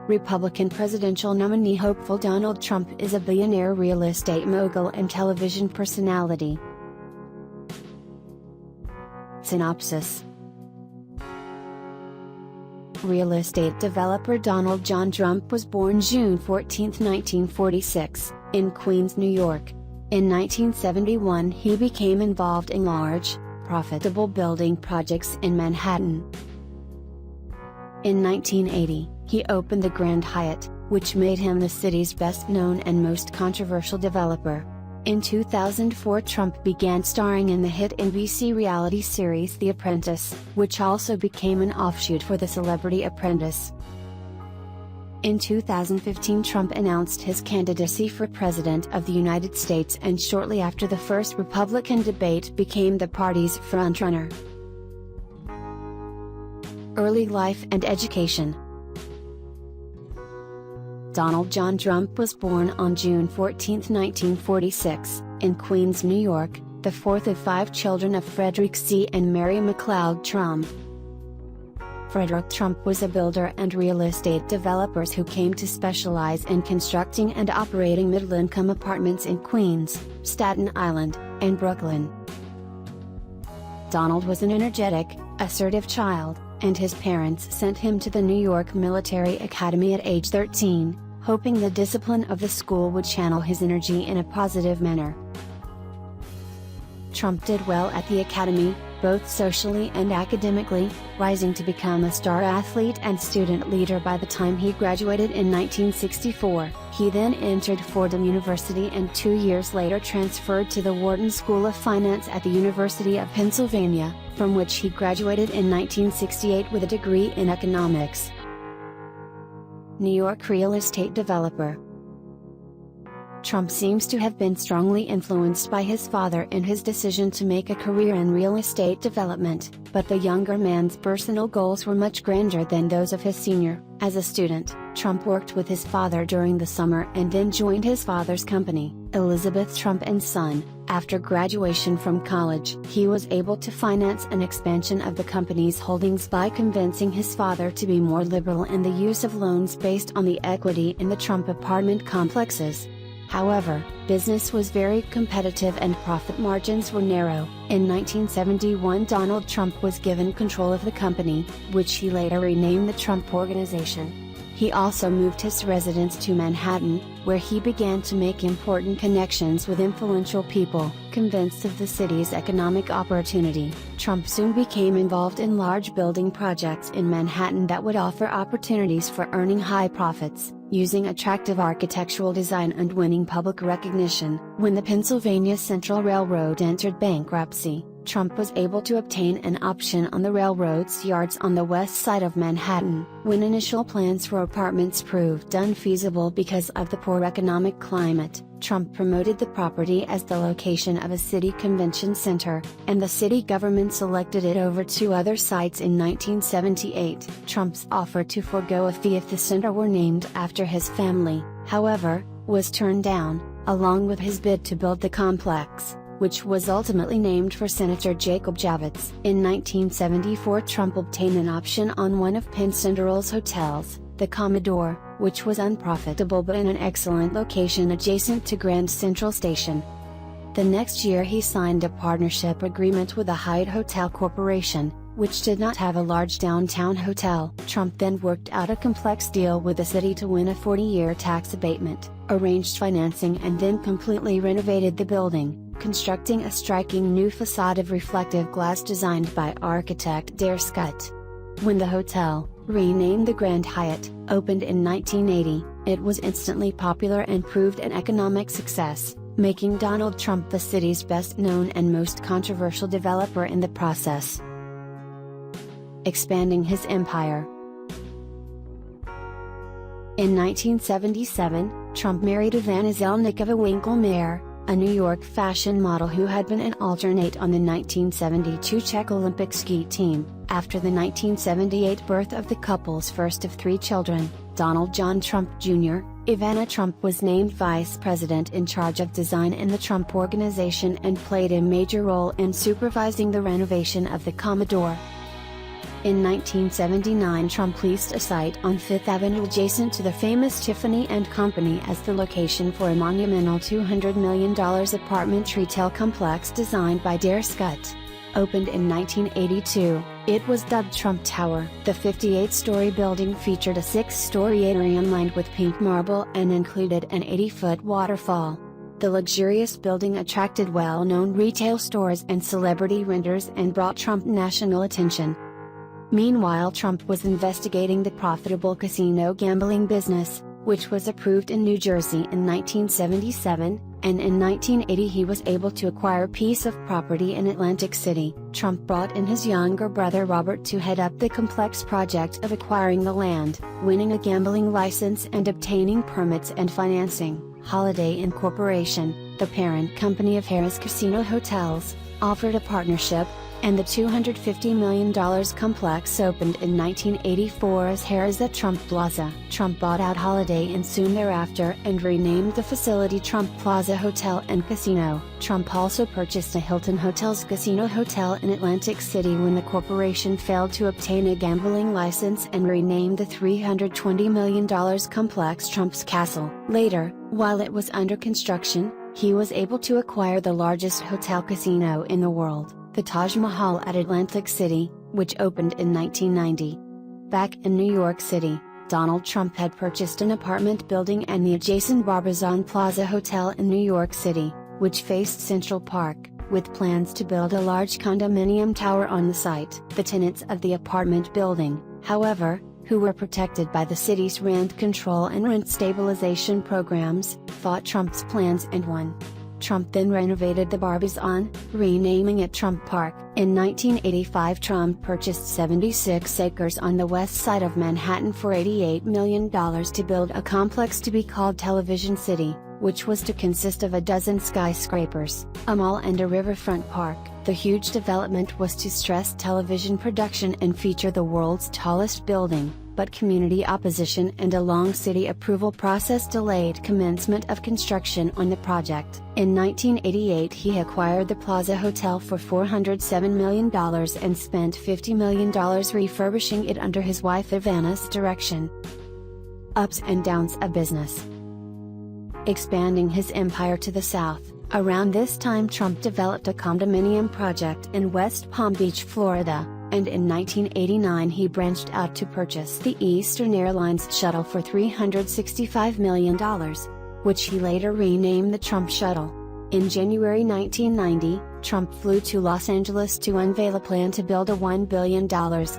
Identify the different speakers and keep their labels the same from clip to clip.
Speaker 1: Republican presidential nominee hopeful Donald Trump is a billionaire real estate mogul and television personality. Synopsis. Real estate developer Donald John Trump was born June 14, 1946, in Queens, New York. In 1971 he became involved in large, profitable building projects in Manhattan. In 1980, he opened the Grand Hyatt, which made him the city's best-known and most controversial developer. In 2004 Trump began starring in the hit NBC reality series The Apprentice, which also became an offshoot for the Celebrity Apprentice. In 2015 Trump announced his candidacy for President of the United States and shortly after the first Republican debate became the party's frontrunner. Early life and education. Donald John Trump was born on June 14, 1946, in Queens, New York, the fourth of 5 children of Frederick C. and Mary McLeod Trump. Frederick Trump was a builder and real estate developer who came to specialize in constructing and operating middle-income apartments in Queens, Staten Island, and Brooklyn. Donald was an energetic, assertive child, and his parents sent him to the New York Military Academy at age 13, hoping the discipline of the school would channel his energy in a positive manner. Trump did well at the academy, both socially and academically, rising to become a star athlete and student leader by the time he graduated in 1964. He then entered Fordham University and 2 years later transferred to the Wharton School of Finance at the University of Pennsylvania, from which he graduated in 1968 with a degree in economics. New York real estate developer. Trump seems to have been strongly influenced by his father in his decision to make a career in real estate development, but the younger man's personal goals were much grander than those of his senior. As a student, Trump worked with his father during the summer and then joined his father's company, Elizabeth Trump & Son. After graduation from college, he was able to finance an expansion of the company's holdings by convincing his father to be more liberal in the use of loans based on the equity in the Trump apartment complexes. However, business was very competitive and profit margins were narrow. In 1971 Donald Trump was given control of the company, which he later renamed the Trump Organization. He also moved his residence to Manhattan, where he began to make important connections with influential people. Convinced of the city's economic opportunity, Trump soon became involved in large building projects in Manhattan that would offer opportunities for earning high profits, using attractive architectural design and winning public recognition. When the Pennsylvania Central Railroad entered bankruptcy, Trump was able to obtain an option on the railroad's yards on the west side of Manhattan. When initial plans for apartments proved unfeasible because of the poor economic climate, Trump promoted the property as the location of a city convention center, and the city government selected it over 2 other sites in 1978. Trump's offer to forego a fee if the center were named after his family, however, was turned down, along with his bid to build the complex, which was ultimately named for Senator Jacob Javits. In 1974 Trump obtained an option on one of Penn Cinderell's hotels, the Commodore, which was unprofitable but in an excellent location adjacent to Grand Central Station. The next year he signed a partnership agreement with the Hyatt Hotel Corporation, which did not have a large downtown hotel. Trump then worked out a complex deal with the city to win a 40-year tax abatement, arranged financing and then completely renovated the building, constructing a striking new facade of reflective glass designed by architect Dare Scott. When the hotel, renamed the Grand Hyatt, opened in 1980, it was instantly popular and proved an economic success, making Donald Trump the city's best-known and most controversial developer in the process. Expanding his empire. In 1977, Trump married Ivana Zelnikova Winklemeyer, a New York fashion model who had been an alternate on the 1972 Czech Olympic ski team. After the 1978 birth of the couple's first of 3 children, Donald John Trump Jr., Ivana Trump was named vice president in charge of design in the Trump Organization and played a major role in supervising the renovation of the Commodore. In 1979, Trump leased a site on Fifth Avenue adjacent to the famous Tiffany & Company as the location for a monumental $200 million apartment retail complex designed by Dare Scott. Opened in 1982, it was dubbed Trump Tower. The 58-story building featured a 6-story atrium lined with pink marble and included an 80-foot waterfall. The luxurious building attracted well-known retail stores and celebrity renters and brought Trump national attention. Meanwhile, Trump was investigating the profitable casino gambling business, which was approved in New Jersey in 1977, and in 1980 he was able to acquire a piece of property in Atlantic City. Trump brought in his younger brother Robert to head up the complex project of acquiring the land, winning a gambling license and obtaining permits and financing. Holiday Inn Corporation, the parent company of Harrah's Casino Hotels, offered a partnership, and the $250 million complex opened in 1984 as Harrah's at Trump Plaza. Trump bought out Holiday Inn soon thereafter and renamed the facility Trump Plaza Hotel and Casino. Trump also purchased a Hilton Hotels Casino Hotel in Atlantic City when the corporation failed to obtain a gambling license and renamed the $320 million complex Trump's Castle. Later, while it was under construction, he was able to acquire the largest hotel casino in the world, the Taj Mahal at Atlantic City, which opened in 1990. Back in New York City, Donald Trump had purchased an apartment building and the adjacent Barbizon Plaza Hotel in New York City, which faced Central Park, with plans to build a large condominium tower on the site. The tenants of the apartment building, however, who were protected by the city's rent control and rent stabilization programs, fought Trump's plans and won. Trump then renovated the Barbizon, renaming it Trump Park. In 1985, Trump purchased 76 acres on the west side of Manhattan for $88 million to build a complex to be called Television City, which was to consist of a dozen skyscrapers, a mall and a riverfront park. The huge development was to stress television production and feature the world's tallest building, but community opposition and a long city approval process delayed commencement of construction on the project. In 1988 he acquired the Plaza Hotel for $407 million and spent $50 million refurbishing it under his wife Ivana's direction. Ups and downs of business. Expanding his empire to the south, around this time Trump developed a condominium project in West Palm Beach, Florida, and in 1989 he branched out to purchase the Eastern Airlines shuttle for $365 million, which he later renamed the Trump Shuttle. In January 1990, Trump flew to Los Angeles to unveil a plan to build a $1 billion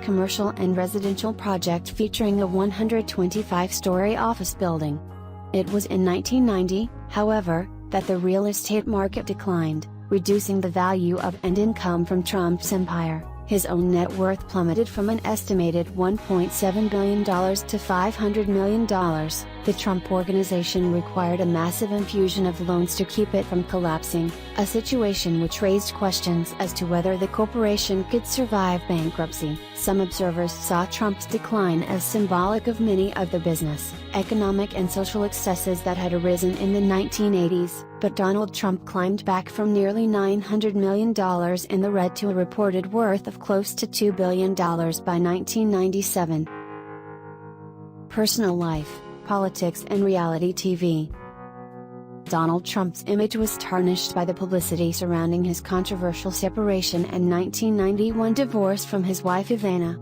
Speaker 1: commercial and residential project featuring a 125-story office building. It was in 1990, however, that the real estate market declined, reducing the value of and income from Trump's empire. His own net worth plummeted from an estimated $1.7 billion to $500 million. The Trump Organization required a massive infusion of loans to keep it from collapsing, a situation which raised questions as to whether the corporation could survive bankruptcy. Some observers saw Trump's decline as symbolic of many of the business, economic and social excesses that had arisen in the 1980s, but Donald Trump climbed back from nearly $900 million in the red to a reported worth of close to $2 billion by 1997. Personal life, politics and reality TV. Donald Trump's image was tarnished by the publicity surrounding his controversial separation and 1991 divorce from his wife Ivana.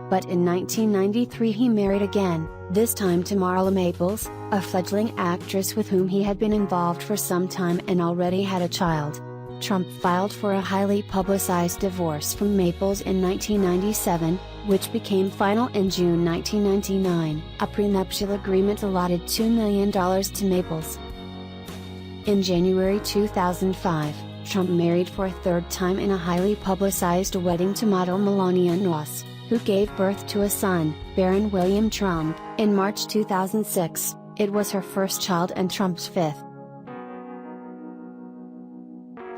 Speaker 1: But in 1993 he married again, this time to Marla Maples, a fledgling actress with whom he had been involved for some time and already had a child. Trump filed for a highly publicized divorce from Maples in 1997, which became final in June 1999. A prenuptial agreement allotted $2 million to Maples. In January 2005, Trump married for a third time in a highly publicized wedding to model Melania Noss, who gave birth to a son, Baron William Trump, in March 2006. It was her first child and Trump's fifth.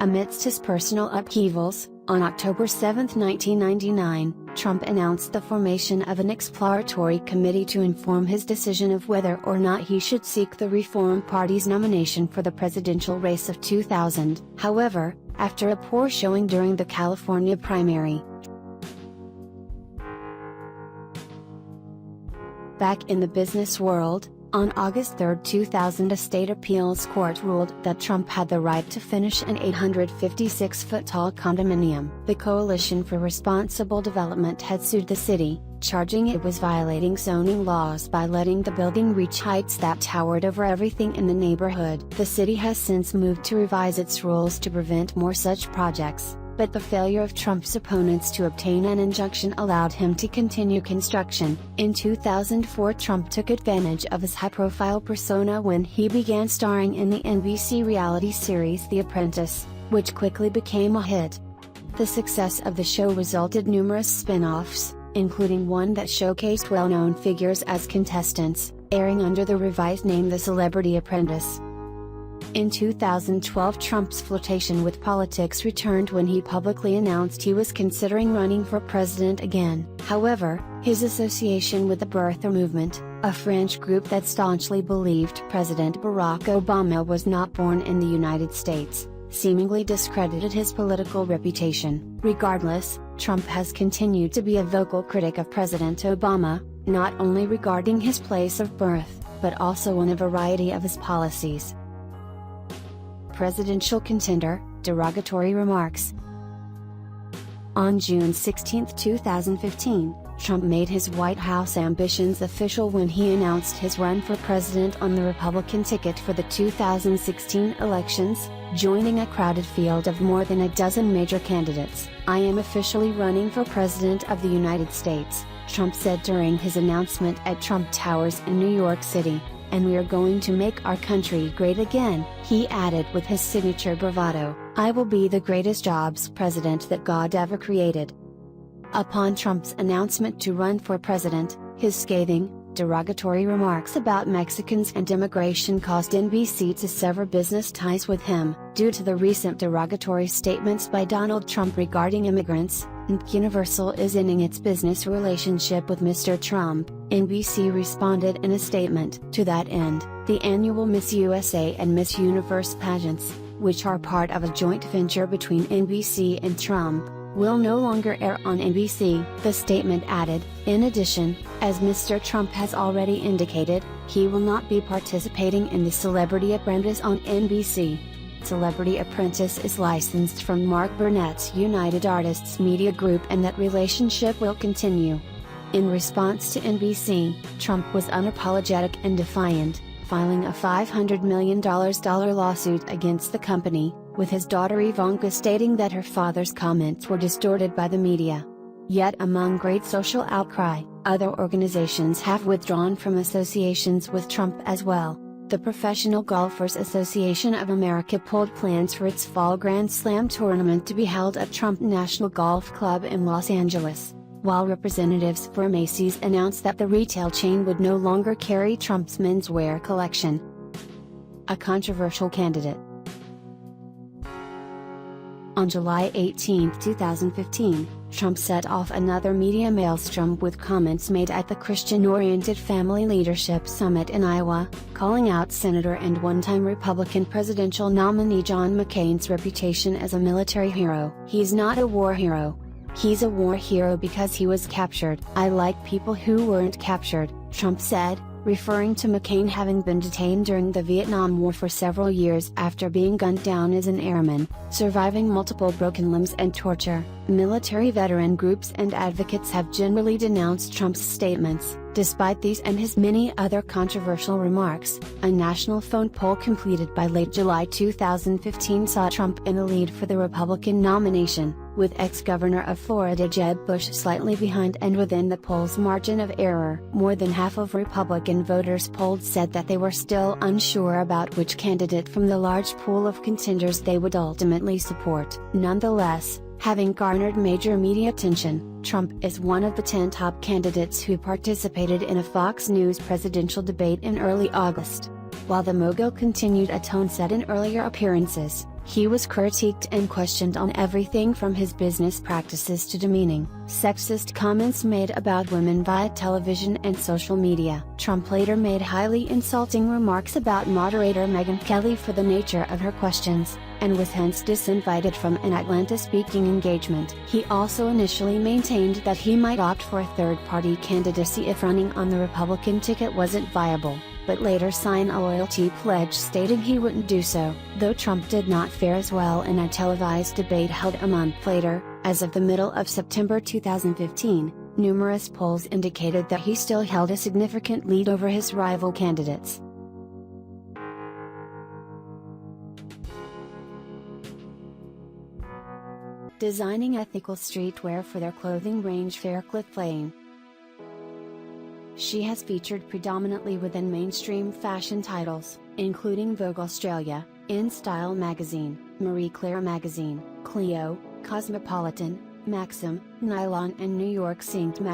Speaker 1: Amidst his personal upheavals, on October 7, 1999, Trump announced the formation of an exploratory committee to inform his decision of whether or not he should seek the Reform Party's nomination for the presidential race of 2000. However, after a poor showing during the California primary. Back in the business world, on August 3, 2000, a state appeals court ruled that Trump had the right to finish an 856-foot-tall condominium. The Coalition for Responsible Development had sued the city, charging it was violating zoning laws by letting the building reach heights that towered over everything in the neighborhood. The city has since moved to revise its rules to prevent more such projects, but the failure of Trump's opponents to obtain an injunction allowed him to continue construction. In 2004, Trump took advantage of his high-profile persona when he began starring in the NBC reality series The Apprentice, which quickly became a hit. The success of the show resulted numerous spin-offs, including one that showcased well-known figures as contestants, airing under the revised name The Celebrity Apprentice. In 2012, Trump's flirtation with politics returned when he publicly announced he was considering running for president again. However, his association with the birther movement, a French group that staunchly believed President Barack Obama was not born in the United States, seemingly discredited his political reputation. Regardless, Trump has continued to be a vocal critic of President Obama, not only regarding his place of birth, but also on a variety of his policies. Presidential contender, derogatory remarks. On June 16, 2015, Trump made his White House ambitions official when he announced his run for president on the Republican ticket for the 2016 elections, joining a crowded field of more than a dozen major candidates. "I am officially running for president of the United States," Trump said during his announcement at Trump Towers in New York City. "And we are going to make our country great again," he added with his signature bravado, "I will be the greatest jobs president that God ever created." Upon Trump's announcement to run for president, his scathing, derogatory remarks about Mexicans and immigration caused NBC to sever business ties with him. Due to the recent derogatory statements by Donald Trump regarding immigrants, Universal is ending its business relationship with Mr. Trump, NBC responded in a statement. To that end, the annual Miss USA and Miss Universe pageants, which are part of a joint venture between NBC and Trump, will no longer air on NBC. The statement added, "In addition, as Mr. Trump has already indicated, he will not be participating in the Celebrity Apprentice on NBC. Celebrity Apprentice is licensed from Mark Burnett's United Artists Media Group and that relationship will continue." In response to NBC, Trump was unapologetic and defiant, filing a $500 million lawsuit against the company, with his daughter Ivanka stating that her father's comments were distorted by the media. Yet among great social outcry, other organizations have withdrawn from associations with Trump as well. The Professional Golfers Association of America pulled plans for its fall Grand Slam tournament to be held at Trump National Golf Club in Los Angeles, while representatives for Macy's announced that the retail chain would no longer carry Trump's menswear collection. A controversial candidate. On July 18, 2015, Trump set off another media maelstrom with comments made at the Christian-oriented Family Leadership Summit in Iowa, calling out Senator and one-time Republican presidential nominee John McCain's reputation as a military hero. "He's not a war hero. He's a war hero because he was captured. I like people who weren't captured," Trump said, referring to McCain having been detained during the Vietnam War for several years after being gunned down as an airman, surviving multiple broken limbs and torture. Military veteran groups and advocates have generally denounced Trump's statements. Despite these and his many other controversial remarks, a national phone poll completed by late July 2015 saw Trump in the lead for the Republican nomination, with ex-governor of Florida Jeb Bush slightly behind and within the poll's margin of error. More than half of Republican voters polled said that they were still unsure about which candidate from the large pool of contenders they would ultimately support. Nonetheless, having garnered major media attention, Trump is one of the 10 top candidates who participated in a Fox News presidential debate in early August. While the mogul continued a tone set in earlier appearances, He was critiqued and questioned on everything from his business practices to demeaning, sexist comments made about women via television and social media. Trump later made highly insulting remarks about moderator Megyn Kelly for the nature of her questions, and was hence disinvited from an Atlanta-speaking engagement. He also initially maintained that he might opt for a third-party candidacy if running on the Republican ticket wasn't viable, but later signed a loyalty pledge stating he wouldn't do so. Though Trump did not fare as well in a televised debate held a month later, as of the middle of September 2015, numerous polls indicated that he still held a significant lead over his rival candidates. Designing ethical streetwear for their clothing range Faircloth Lane. She has featured predominantly within mainstream fashion titles, including Vogue Australia, In Style magazine, Marie Claire magazine, Clio, Cosmopolitan, Maxim, Nylon and New York Synced magazine.